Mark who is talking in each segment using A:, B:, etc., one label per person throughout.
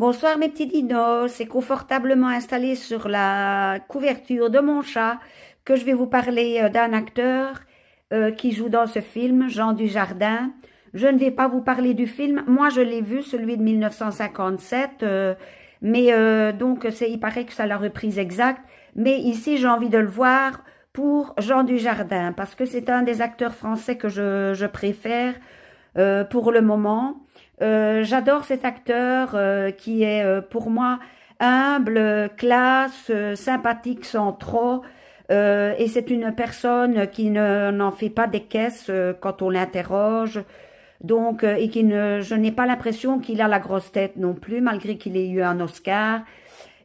A: Bonsoir mes petits dinos, c'est confortablement installé sur la couverture de mon chat que je vais vous parler d'un acteur qui joue dans ce film, Jean Dujardin. Je ne vais pas vous parler du film, moi je l'ai vu, celui de 1957, mais donc il paraît que c'est la reprise exacte, mais ici j'ai envie de le voir pour Jean Dujardin, parce que c'est un des acteurs français que je préfère pour le moment. J'adore cet acteur qui est pour moi humble, classe, sympathique sans trop. Et c'est une personne qui n'en fait pas des caisses quand on l'interroge. Donc, et je n'ai pas l'impression qu'il a la grosse tête non plus, malgré qu'il ait eu un Oscar.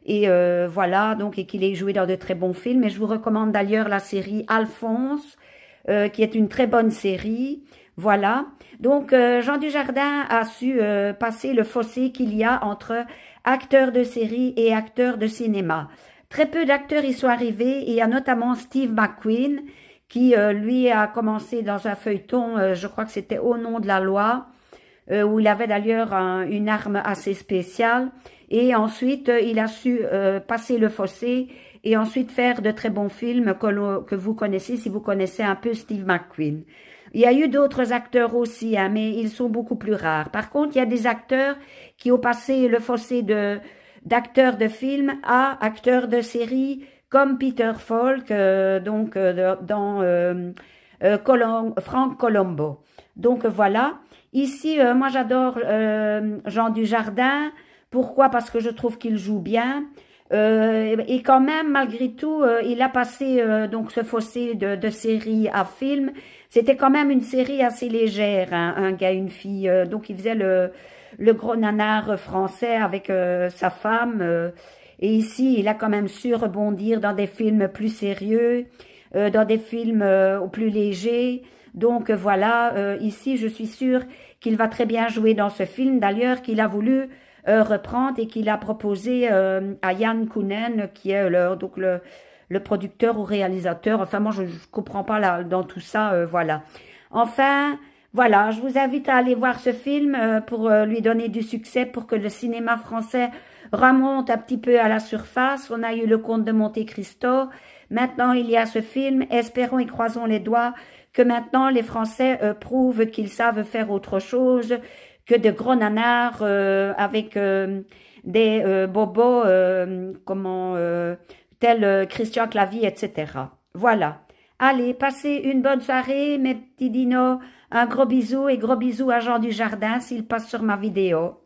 A: Et voilà, donc, et qu'il ait joué dans de très bons films. Et je vous recommande d'ailleurs la série Alphonse, qui est une très bonne série. Voilà. Donc, Jean Dujardin a su passer le fossé qu'il y a entre acteurs de série et acteurs de cinéma. Très peu d'acteurs y sont arrivés. Il y a notamment Steve McQueen, qui, lui, a commencé dans un feuilleton, je crois que c'était Au nom de la loi, où il avait d'ailleurs une arme assez spéciale. Et ensuite, il a su passer le fossé et ensuite faire de très bons films que vous connaissez, si vous connaissez un peu Steve McQueen. Il y a eu d'autres acteurs aussi, hein, mais ils sont beaucoup plus rares. Par contre, il y a des acteurs qui ont passé le fossé d'acteurs de films à acteurs de séries, comme Peter Falk, dans Frank Colombo. Donc voilà. Ici, moi j'adore Jean Dujardin. Pourquoi? Parce que je trouve qu'il joue bien. Et quand même, malgré tout, il a passé donc ce fossé de série à film. C'était quand même une série assez légère, hein, un gars, une fille. Donc il faisait le gros nanar français avec sa femme. Et ici, il a quand même su rebondir dans des films plus sérieux, dans des films plus légers. Donc voilà, ici, je suis sûre qu'il va très bien jouer dans ce film. D'ailleurs, qu'il a voulu reprendre et qu'il a proposé à Yann Kounen, qui est le producteur ou réalisateur. Enfin, moi, je ne comprends pas dans tout ça, voilà. Enfin, voilà, je vous invite à aller voir ce film pour lui donner du succès, pour que le cinéma français remonte un petit peu à la surface. On a eu le Comte de Monte-Cristo. Maintenant, il y a ce film. Espérons et croisons les doigts que maintenant les Français prouvent qu'ils savent faire autre chose que de gros nanars avec des bobos tel Christian Clavier, etc. Voilà. Allez, passez une bonne soirée, mes petits dinos. Un gros bisou et gros bisou à Jean Dujardin s'il passe sur ma vidéo.